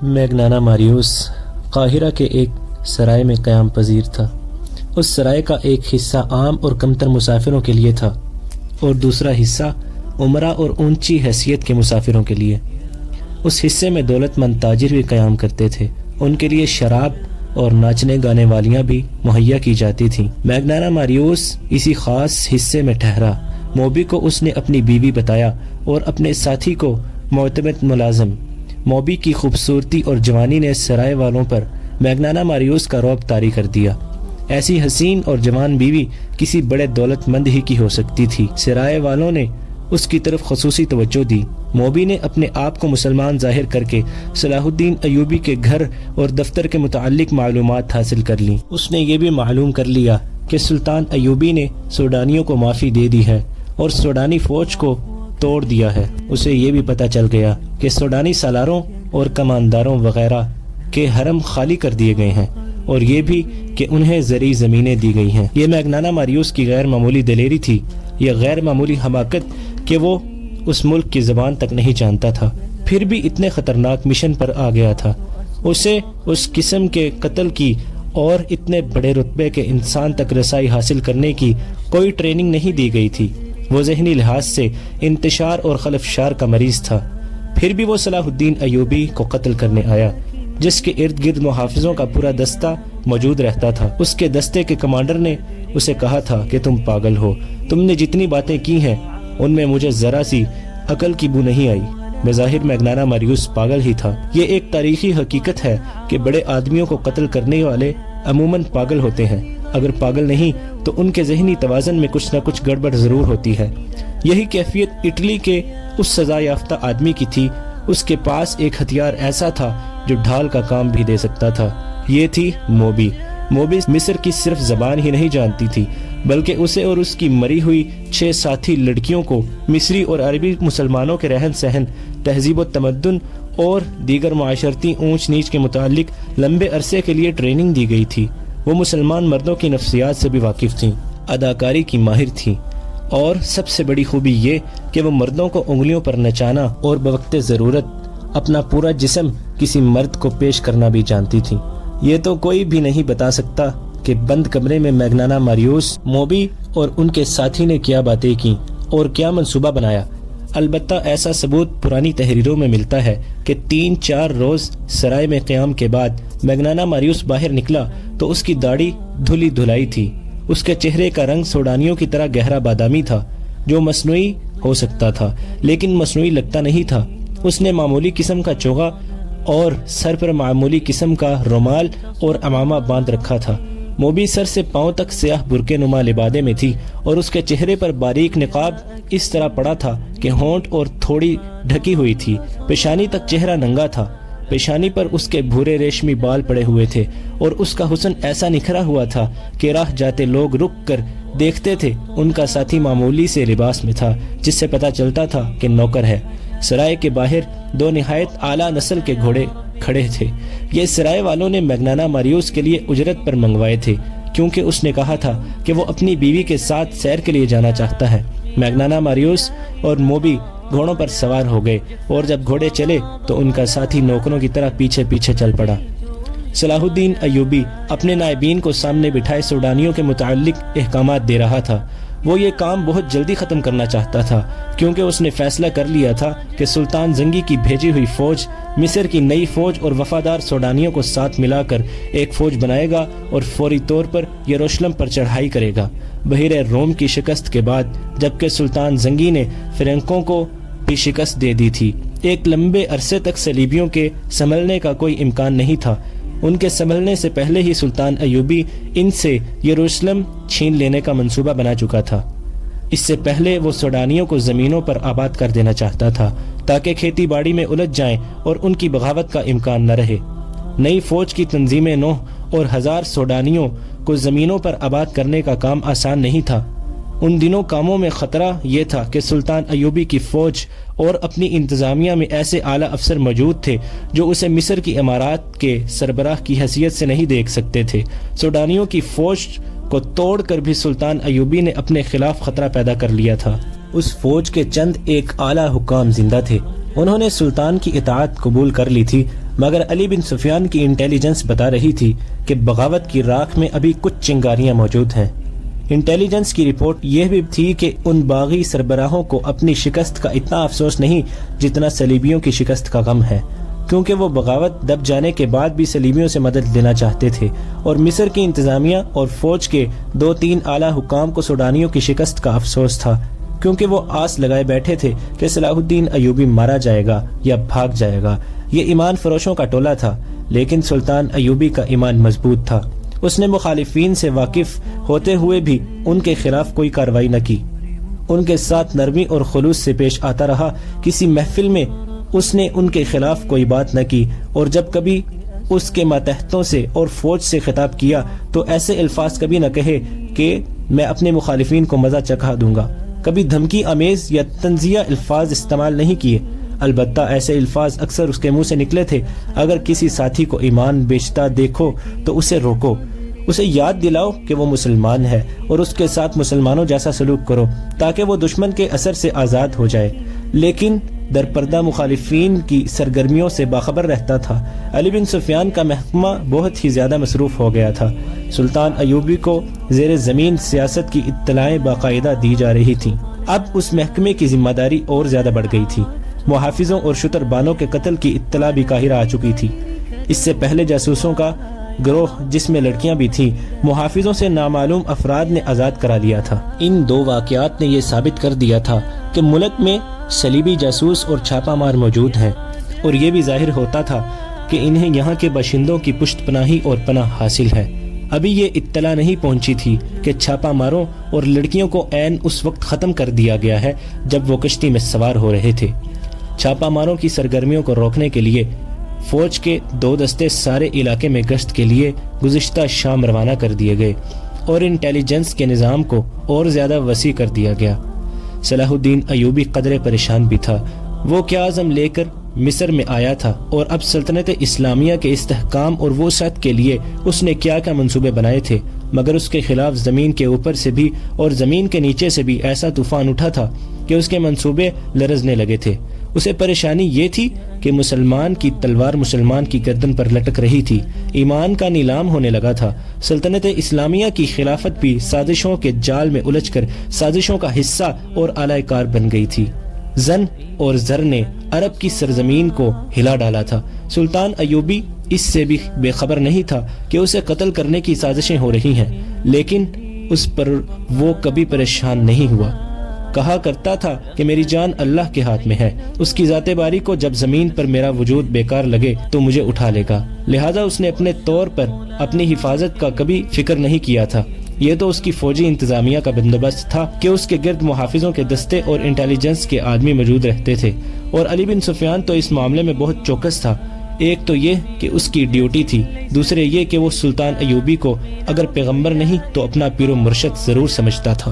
میگنانا ماریوس قاہرہ کے ایک سرائے میں قیام پذیر تھا۔ اس سرائے کا ایک حصہ عام اور کمتر مسافروں کے لیے تھا اور دوسرا حصہ عمرہ اور اونچی حیثیت کے مسافروں کے لیے۔ اس حصے میں دولت مند تاجر بھی قیام کرتے تھے، ان کے لیے شراب اور ناچنے گانے والیاں بھی مہیا کی جاتی تھیں۔ میگنانا ماریوس اسی خاص حصے میں ٹھہرا۔ موبی کو اس نے اپنی بیوی بتایا اور اپنے ساتھی کو معتمد ملازم۔ موبی کی خوبصورتی اور جوانی نے سرائے والوں پر میگنانا ماریوس کا رعب طاری کر دیا۔ ایسی حسین اور جوان بیوی کسی بڑے دولت مند ہی کی ہو سکتی تھی۔ سرائے والوں نے اس کی طرف خصوصی توجہ دی۔ موبی نے اپنے آپ کو مسلمان ظاہر کر کے صلاح الدین ایوبی کے گھر اور دفتر کے متعلق معلومات حاصل کر لیں۔ اس نے یہ بھی معلوم کر لیا کہ سلطان ایوبی نے سوڈانیوں کو معافی دے دی ہے اور سوڈانی فوج کو توڑ دیا ہے۔ اسے یہ بھی پتہ چل گیا کہ سوڈانی سالاروں اور کمانداروں وغیرہ کے حرم خالی کر دیے گئے ہیں اور یہ بھی کہ انہیں زرعی زمینیں دی گئی ہیں۔ یہ میگنانا ماریوس کی غیر معمولی دلیری تھی، یہ غیر معمولی حماقت کہ وہ اس ملک کی زبان تک نہیں جانتا تھا، پھر بھی اتنے خطرناک مشن پر آ گیا تھا۔ اسے اس قسم کے قتل کی اور اتنے بڑے رتبے کے انسان تک رسائی حاصل کرنے کی کوئی ٹریننگ نہیں دی گئی تھی۔ وہ ذہنی لحاظ سے انتشار اور خلفشار کا مریض تھا، پھر بھی وہ صلاح الدین ایوبی کو قتل کرنے آیا، جس کے ارد گرد محافظوں کا پورا دستہ موجود رہتا تھا۔ اس کے دستے کے کمانڈر نے اسے کہا تھا کہ تم پاگل ہو، تم نے جتنی باتیں کی ہیں ان میں مجھے ذرا سی عقل کی بو نہیں آئی۔ بظاہر میگنانا ماریوس پاگل ہی تھا۔ یہ ایک تاریخی حقیقت ہے کہ بڑے آدمیوں کو قتل کرنے والے عموماً پاگل ہوتے ہیں، اگر پاگل نہیں تو ان کے ذہنی توازن میں کچھ نہ کچھ گڑبڑ ضرور ہوتی ہے۔ یہی کیفیت اٹلی کے اس سزا یافتہ آدمی کی تھی۔ اس کے پاس ایک ہتھیار ایسا تھا جو ڈھال کا کام بھی دے سکتا تھا، یہ تھی موبی۔ موبی مصر کی صرف زبان ہی نہیں جانتی تھی، بلکہ اسے اور اس کی مری ہوئی 6 ساتھی لڑکیوں کو مصری اور عربی مسلمانوں کے رہن سہن، تہذیب و تمدن اور دیگر معاشرتی اونچ نیچ کے متعلق لمبے عرصے کے لیے ٹریننگ دی گئی تھی۔ وہ مسلمان مردوں کی نفسیات سے بھی واقف تھیں، اداکاری کی ماہر تھیں، اور سب سے بڑی خوبی یہ کہ وہ مردوں کو انگلیوں پر نچانا اور بوقت ضرورت اپنا پورا جسم کسی مرد کو پیش کرنا بھی جانتی تھیں۔ یہ تو کوئی بھی نہیں بتا سکتا کہ بند کمرے میں میگنانا ماریوس، موبی اور ان کے ساتھی نے کیا باتیں کی اور کیا منصوبہ بنایا۔ البتہ ایسا ثبوت پرانی تحریروں میں ملتا ہے کہ 3-4 روز سرائے میں قیام کے بعد میگنانا ماریوس باہر نکلا تو اس کی داڑھی دھلی دھلائی تھی۔ اس کے چہرے کا رنگ سوڈانیوں کی طرح گہرا بادامی تھا، جو مصنوعی ہو سکتا تھا لیکن مصنوعی لگتا نہیں تھا۔ اس نے معمولی قسم کا چوغا اور سر پر معمولی قسم کا رومال اور عمامہ باندھ رکھا تھا۔ موبی سر سے پاؤں تک سیاہ برقع نما لبادے میں تھی اور اس کے چہرے پر باریک نقاب اس طرح پڑا تھا کہ ہونٹ اور تھوڑی ڈھکی ہوئی تھی۔ پیشانی تک چہرہ ننگا تھا، پیشانی پر اس کے بھورے ریشمی بال پڑے ہوئے تھے اور اس کا حسن ایسا نکھرا ہوا تھا کہ راہ جاتے لوگ رک کر دیکھتے تھے۔ ان کا ساتھی معمولی سے لباس میں تھا، جس سے پتہ چلتا تھا کہ نوکر ہے۔ سرائے کے باہر 2 نہایت اعلیٰ نسل کے گھوڑے کھڑے تھے۔ یہ سرائے والوں نے میگنانا ماریوس کے لیے اجرت پر منگوائے تھے، کیونکہ اس نے کہا تھا کہ وہ اپنی بیوی کے ساتھ سیر کے لیے جانا چاہتا ہے۔ میگنانا ماریوس اور موبی گھوڑوں پر سوار ہو گئے اور جب گھوڑے چلے تو ان کا ساتھی نوکروں کی طرح پیچھے پیچھے چل پڑا۔ صلاح الدین ایوبی اپنے نائبین کو سامنے بٹھائے سوڈانیوں کے متعلق احکامات دے رہا تھا۔ وہ یہ کام بہت جلدی ختم کرنا چاہتا تھا، کیونکہ اس نے فیصلہ کر لیا تھا کہ سلطان زنگی کی بھیجی ہوئی فوج مصر کی نئی فوج اور وفادار سوڈانیوں کو ساتھ ملا کر ایک فوج بنائے گا اور فوری طور پر یروشلم پر چڑھائی کرے گا۔ بحیرہ روم کی شکست کے بعد، جبکہ سلطان زنگی نے فرینکوں کو بھی شکست دے دی تھی، ایک لمبے عرصے تک صلیبیوں کے سنبھلنے کا کوئی امکان نہیں تھا۔ ان کے سنبھلنے سے پہلے ہی سلطان ایوبی ان سے یروشلم چھین لینے کا منصوبہ بنا چکا تھا۔ اس سے پہلے وہ سوڈانیوں کو زمینوں پر آباد کر دینا چاہتا تھا تاکہ کھیتی باڑی میں الجھ جائیں اور ان کی بغاوت کا امکان نہ رہے۔ نئی فوج کی تنظیم نوح اور 1000 سوڈانیوں کو زمینوں پر آباد کرنے کا کام آسان نہیں تھا۔ ان دنوں کاموں میں خطرہ یہ تھا کہ سلطان ایوبی کی فوج اور اپنی انتظامیہ میں ایسے اعلیٰ افسر موجود تھے جو اسے مصر کی امارات کے سربراہ کی حیثیت سے نہیں دیکھ سکتے تھے۔ سوڈانیوں کی فوج کو توڑ کر بھی سلطان ایوبی نے اپنے خلاف خطرہ پیدا کر لیا تھا۔ اس فوج کے چند ایک اعلیٰ حکام زندہ تھے، انہوں نے سلطان کی اطاعت قبول کر لی تھی، مگر علی بن سفیان کی انٹیلیجنس بتا رہی تھی کہ بغاوت کی راکھ میں ابھی کچھ چنگاریاں موجود ہیں۔ انٹیلیجنس کی رپورٹ یہ بھی تھی کہ ان باغی سربراہوں کو اپنی شکست کا اتنا افسوس نہیں جتنا صلیبیوں کی شکست کا غم ہے، کیونکہ وہ بغاوت دب جانے کے بعد بھی صلیبیوں سے مدد لینا چاہتے تھے، اور مصر کی انتظامیہ اور فوج کے 2-3 اعلیٰ حکام کو سوڈانیوں کی شکست کا افسوس تھا، کیونکہ وہ آس لگائے بیٹھے تھے کہ صلاح الدین ایوبی مارا جائے گا یا بھاگ جائے گا۔ یہ ایمان فروشوں کا ٹولہ تھا، لیکن سلطان ایوبی کا ایمان مضبوط تھا۔ اس نے مخالفین سے واقف ہوتے ہوئے بھی ان کے خلاف کوئی کارروائی نہ کی، ان کے ساتھ نرمی اور خلوص سے پیش آتا رہا۔ کسی محفل میں اس نے ان کے خلاف کوئی بات نہ کی، اور جب کبھی اس کے ماتحتوں سے اور فوج سے خطاب کیا تو ایسے الفاظ کبھی نہ کہے کہ میں اپنے مخالفین کو مزہ چکھا دوں گا۔ کبھی دھمکی آمیز یا تنزیہ الفاظ استعمال نہیں کیے، البتہ ایسے الفاظ اکثر اس کے منہ سے نکلے تھے: اگر کسی ساتھی کو ایمان بیچتا دیکھو تو اسے روکو، اسے یاد دلاؤ کہ وہ مسلمان ہے، اور اس کے ساتھ مسلمانوں جیسا سلوک کرو تاکہ وہ دشمن کے اثر سے آزاد ہو جائے۔ لیکن درپردہ مخالفین کی سرگرمیوں سے باخبر رہتا تھا۔ علی بن سفیان کا محکمہ بہت ہی زیادہ مصروف ہو گیا تھا۔ سلطان ایوبی کو زیر زمین سیاست کی اطلاعیں باقاعدہ دی جا رہی تھیں۔ اب اس محکمے کی ذمہ داری اور زیادہ بڑھ گئی تھی۔ محافظوں اور شتر بانوں کے قتل کی اطلاع بھی قاہرہ آ چکی تھی۔ اس سے پہلے جاسوسوں کا گروہ، جس میں لڑکیاں بھی تھیں، محافظوں سے نامعلوم افراد نے آزاد کرا لیا تھا۔ ان 2 واقعات نے یہ ثابت کر دیا تھا کہ ملک میں صلیبی جاسوس اور چھاپہ مار موجود ہیں، اور یہ بھی ظاہر ہوتا تھا کہ انہیں یہاں کے باشندوں کی پشت پناہی اور پناہ حاصل ہے۔ ابھی یہ اطلاع نہیں پہنچی تھی کہ چھاپہ ماروں اور لڑکیوں کو عین اس وقت ختم کر دیا گیا ہے جب وہ کشتی میں سوار ہو رہے تھے۔ چھاپہ ماروں کی سرگرمیوں کو روکنے کے لیے فوج کے 2 دستے سارے علاقے میں گشت کے لیے گزشتہ شام روانہ کر دیے گئے، اور انٹیلیجنس کے نظام کو اور زیادہ وسیع کر دیا گیا۔ صلاح الدین ایوبی قدرے پریشان بھی تھا۔ وہ کیا عزم لے کر مصر میں آیا تھا، اور اب سلطنت اسلامیہ کے استحکام اور وسعت کے لیے اس نے کیا کیا منصوبے بنائے تھے، مگر اس کے خلاف زمین کے اوپر سے بھی اور زمین کے نیچے سے بھی ایسا طوفان اٹھا تھا کہ اس کے منصوبے لرزنے لگے تھے۔ اسے پریشانی یہ تھی کہ مسلمان کی تلوار مسلمان کی گردن پر لٹک رہی تھی، ایمان کا نیلام ہونے لگا تھا۔ سلطنت اسلامیہ کی خلافت بھی سازشوں کے جال میں الجھ کر سازشوں کا حصہ اور اعلی کار بن گئی تھی۔ زن اور زر نے عرب کی سرزمین کو ہلا ڈالا تھا۔ سلطان ایوبی اس سے بھی بے خبر نہیں تھا کہ اسے قتل کرنے کی سازشیں ہو رہی ہیں، لیکن اس پر وہ کبھی پریشان نہیں ہوا۔ کہا کرتا تھا کہ میری جان اللہ کے ہاتھ میں ہے، اس کی ذات باری کو جب زمین پر میرا وجود بیکار لگے تو مجھے اٹھا لے گا۔ لہذا اس نے اپنے طور پر اپنی حفاظت کا کبھی فکر نہیں کیا تھا۔ یہ تو اس کی فوجی انتظامیہ کا بندوبست تھا کہ اس کے گرد محافظوں کے دستے اور انٹیلیجنس کے آدمی موجود رہتے تھے، اور علی بن سفیان تو اس معاملے میں بہت چوکس تھا۔ ایک تو یہ کہ اس کی ڈیوٹی تھی، دوسرے یہ کہ وہ سلطان ایوبی کو اگر پیغمبر نہیں تو اپنا پیر و مرشد ضرور سمجھتا تھا۔